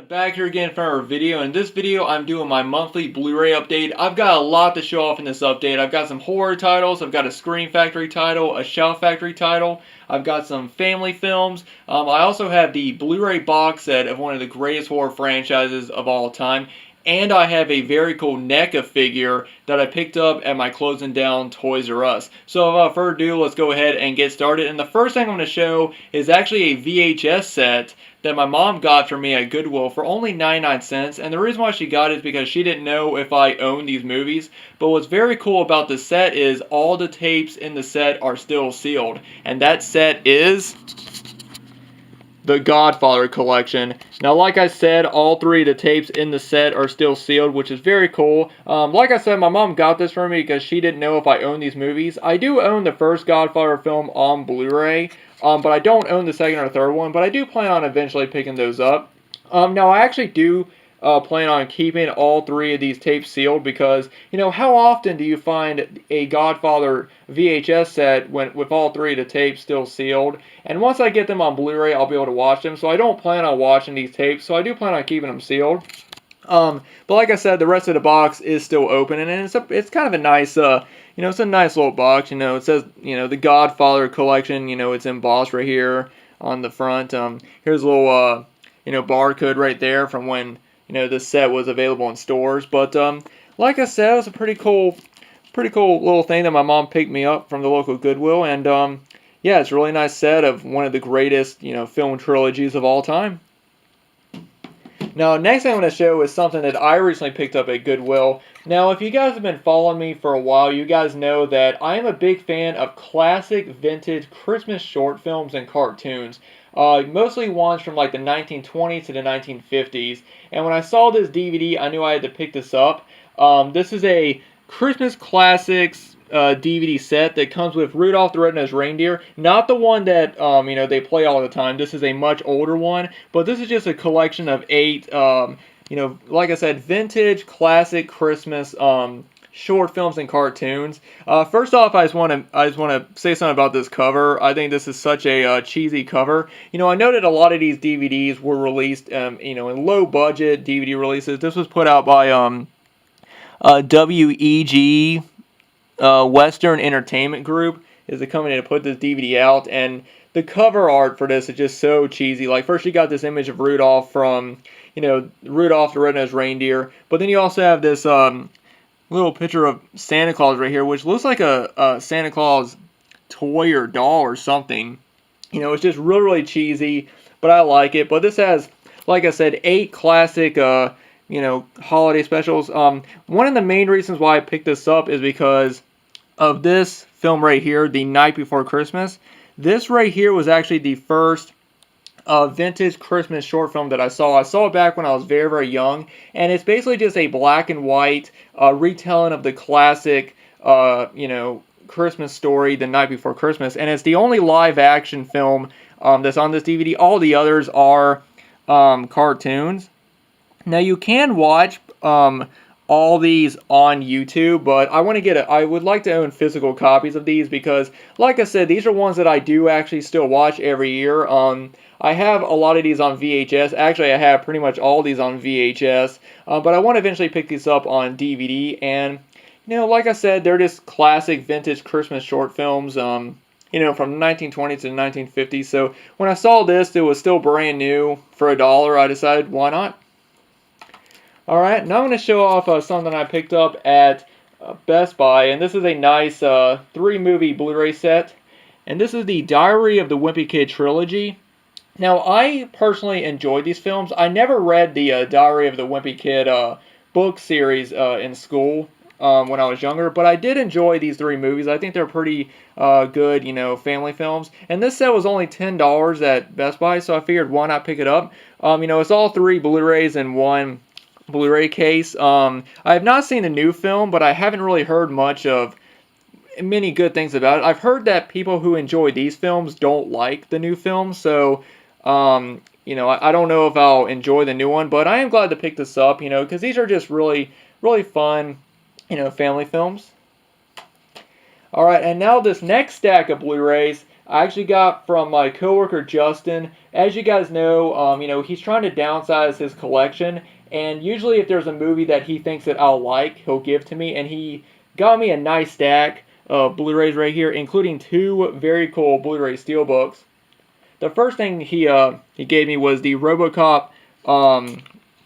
Back here again for our video. In this video, I'm doing my monthly Blu-ray update. I've got a lot to show off in this update. I've got some horror titles, I've got a Scream Factory title, a Shout Factory title, I've got some family films. I also have the Blu-ray box set of one of the greatest horror franchises of all time. And I have a very cool NECA figure that I picked up at my closing down Toys R Us. So without further ado, let's go ahead and get started. And the first thing I'm going to show is actually a VHS set that my mom got for me at Goodwill for only 99 cents. And the reason why she got it is because she didn't know if I owned these movies. But what's very cool about the set is all the tapes in the set are still sealed. And that set is the Godfather collection. Now, like I said, all three of the tapes in the set are still sealed, which is very cool. Like I said, my mom got this for me because she didn't know if I owned these movies. I do own the first Godfather film on Blu-ray, but I don't own the second or third one, but I do plan on eventually picking those up. Now, I actually do plan on keeping all three of these tapes sealed because, you know, how often do you find a Godfather VHS set with all three of the tapes still sealed? And once I get them on Blu-ray, I'll be able to watch them. So I don't plan on watching these tapes, so I do plan on keeping them sealed. But like I said, the rest of the box is still open, and it's kind of a nice, it's a nice little box. You know, it says, the Godfather collection. It's embossed right here on the front. Here's a little, barcode right there from when this set was available in stores. But like I said, it was a pretty cool little thing that my mom picked me up from the local Goodwill, and yeah, it's a really nice set of one of the greatest film trilogies of all time. Now, next thing I'm going to show is something that I recently picked up at Goodwill. Now, if you guys have been following me for a while, you guys know that I am a big fan of classic vintage Christmas short films and cartoons. Mostly ones from like the 1920s to the 1950s. And when I saw this DVD, I knew I had to pick this up. This is a Christmas Classics DVD set that comes with Rudolph the Red-Nosed Reindeer. Not the one that they play all the time. This is a much older one, but this is just a collection of 8 like I said, vintage classic Christmas short films and cartoons. First off, I just want to say something about this cover. I think this is such a cheesy cover. I know that a lot of these DVDs were released in low budget DVD releases. This was put out by WEG Western Entertainment Group is the company that put this DVD out, and the cover art for this is just so cheesy. Like, first you got this image of Rudolph from Rudolph the Red-Nosed Reindeer, but then you also have this little picture of Santa Claus right here, which looks like a Santa Claus toy or doll or something. It's just really, really cheesy, but I like it. But this has, like I said, 8 classic holiday specials. One of the main reasons why I picked this up is because of this film right here, The Night Before Christmas. This right here was actually the first vintage Christmas short film that I saw. I saw it back when I was very, very young, and it's basically just a black and white retelling of the classic, Christmas story, The Night Before Christmas, and it's the only live action film that's on this DVD. All the others are cartoons. Now, you can watch all these on YouTube, but I would like to own physical copies of these because, like I said, these are ones that I do actually still watch every year. I have a lot of these on VHS. Actually, I have pretty much all these on VHS, but I want to eventually pick these up on DVD. And, like I said, they're just classic vintage Christmas short films, from the 1920s to the 1950s. So when I saw this, it was still brand new for $1. I decided, why not? Alright, now I'm going to show off something I picked up at Best Buy, and this is a nice 3-movie Blu-ray set, and this is the Diary of the Wimpy Kid trilogy. Now, I personally enjoyed these films. I never read the Diary of the Wimpy Kid book series in school when I was younger, but I did enjoy these 3 movies. I think they're pretty good, family films, and this set was only $10 at Best Buy, so I figured why not pick it up. It's all 3 Blu-rays in one Blu-ray case. I have not seen the new film, but I haven't really heard many good things about it. I've heard that people who enjoy these films don't like the new film, so I don't know if I'll enjoy the new one, but I am glad to pick this up, because these are just really, really fun, family films. Alright, and now this next stack of Blu-rays, I actually got from my coworker Justin. As you guys know, he's trying to downsize his collection, and usually if there's a movie that he thinks that I'll like, he'll give to me, and he got me a nice stack of Blu-rays right here, including two very cool Blu-ray steelbooks. The first thing he gave me was the RoboCop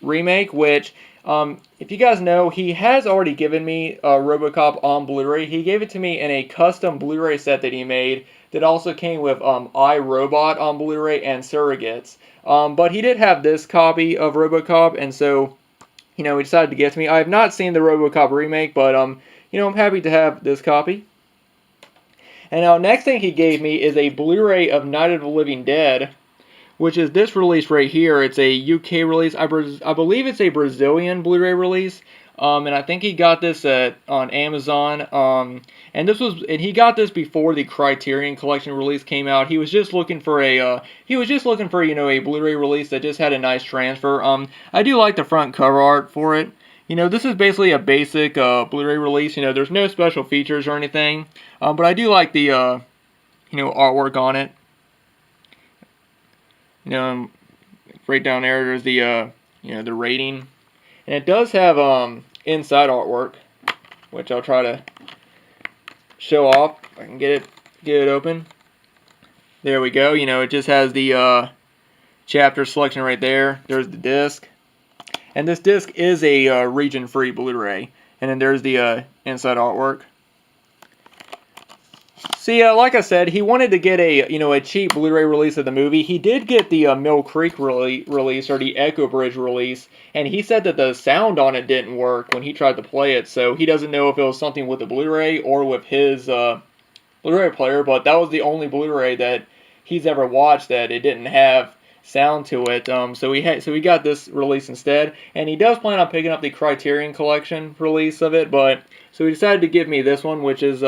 remake, which if you guys know, he has already given me RoboCop on Blu-ray. He gave it to me in a custom Blu-ray set that he made that also came with iRobot on Blu-ray and Surrogates. But he did have this copy of RoboCop, and so he decided to give it to me. I have not seen the RoboCop remake, but I'm happy to have this copy. And now, next thing he gave me is a Blu-ray of Night of the Living Dead, which is this release right here. It's a UK release. I believe it's a Brazilian Blu-ray release. And I think he got this on Amazon. And he got this before the Criterion Collection release came out. He was just looking for a a Blu-ray release that just had a nice transfer. I do like the front cover art for it. This is basically a basic Blu-ray release. There's no special features or anything. But I do like the artwork on it. Right down there's the the rating, and it does have inside artwork, which I'll try to show off. If I can get it open. There we go. It just has the chapter selection right there. There's the disc, and this disc is a region-free Blu-ray, and then there's the inside artwork. See, like I said, he wanted to get a cheap Blu-ray release of the movie. He did get the Mill Creek release, or the Echo Bridge release, and he said that the sound on it didn't work when he tried to play it, so he doesn't know if it was something with the Blu-ray or with his Blu-ray player, but that was the only Blu-ray that he's ever watched that it didn't have sound to it. So he got this release instead, and he does plan on picking up the Criterion Collection release of it, but so he decided to give me this one, which is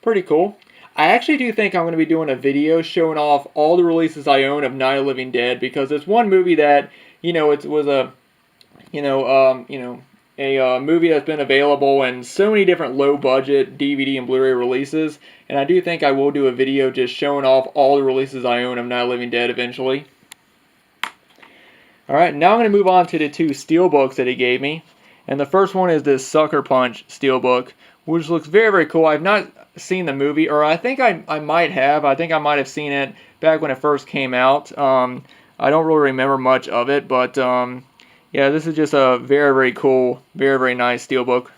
pretty cool. I actually do think I'm going to be doing a video showing off all the releases I own of Night of the Living Dead, because it's one movie that, it was a, a movie that's been available in so many different low-budget DVD and Blu-ray releases, and I do think I will do a video just showing off all the releases I own of Night of the Living Dead eventually. Alright, now I'm going to move on to the two steelbooks that he gave me, and the first one is this Sucker Punch steelbook, which looks very, very cool. I've not seen the movie, or I think I might have. I think I might have seen it back when it first came out. I don't really remember much of it, but yeah, this is just a very, very cool, very, very nice steelbook.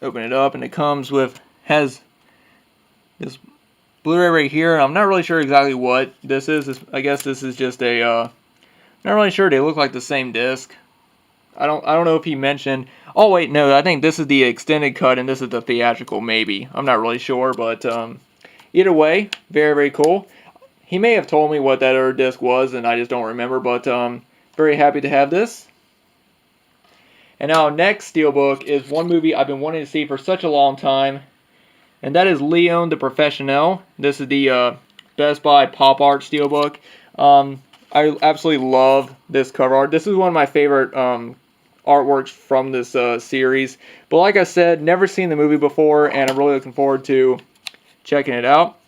Open it up, and it has this Blu-ray right here. I'm not really sure exactly what this is. I guess this is just a not really sure. They look like the same disc. I don't know if he mentioned. Oh wait, no, I think this is the extended cut and this is the theatrical, maybe. I'm not really sure, but either way, very, very cool. He may have told me what that other disc was, and I just don't remember, but very happy to have this. And now, next steelbook is one movie I've been wanting to see for such a long time, and that is Leon the Professional. This is the Best Buy Pop Art steelbook. I absolutely love this cover art. This is one of my favorite artworks from this series. But like I said, never seen the movie before, and I'm really looking forward to checking it out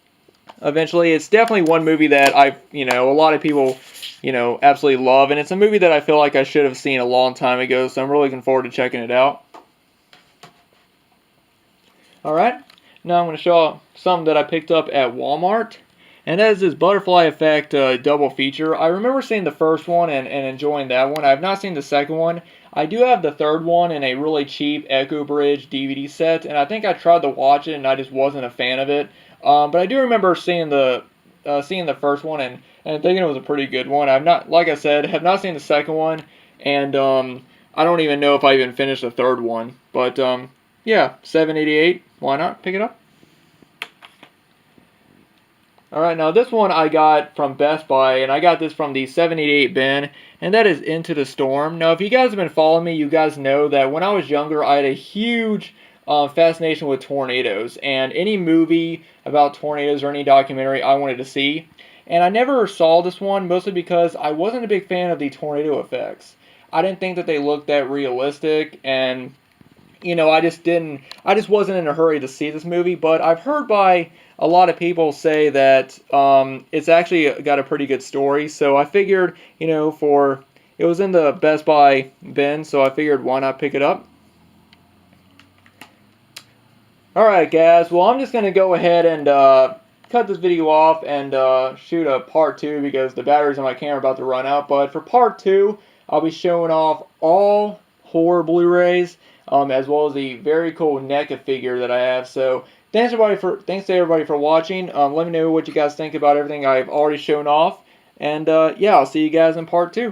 eventually. It's definitely one movie that a lot of people, absolutely love, and it's a movie that I feel like I should have seen a long time ago, so I'm really looking forward to checking it out. Alright, now I'm going to show something that I picked up at Walmart. And that is this Butterfly Effect double feature. I remember seeing the first one and enjoying that one. I have not seen the second one. I do have the third one in a really cheap Echo Bridge DVD set, and I think I tried to watch it and I just wasn't a fan of it. But I do remember seeing the first one and thinking it was a pretty good one. I've not, like I said, have not seen the second one, and I don't even know if I even finished the third one. But yeah, $7.88. Why not pick it up? Alright, now this one I got from Best Buy, and I got this from the $7.88 bin, and that is Into the Storm. Now, if you guys have been following me, you guys know that when I was younger, I had a huge fascination with tornadoes, and any movie about tornadoes or any documentary I wanted to see. And I never saw this one, mostly because I wasn't a big fan of the tornado effects. I didn't think that they looked that realistic, and you know, I just wasn't in a hurry to see this movie. But I've heard by a lot of people say that it's actually got a pretty good story. So I figured, you know, it was in the Best Buy bin, so I figured why not pick it up. Alright guys, well I'm just going to go ahead and cut this video off and shoot a part 2 because the batteries on my camera are about to run out. But for part 2, I'll be showing off all horror Blu-rays, as well as the very cool NECA figure that I have. So thanks to everybody for watching. Let me know what you guys think about everything I've already shown off. And yeah, I'll see you guys in part 2.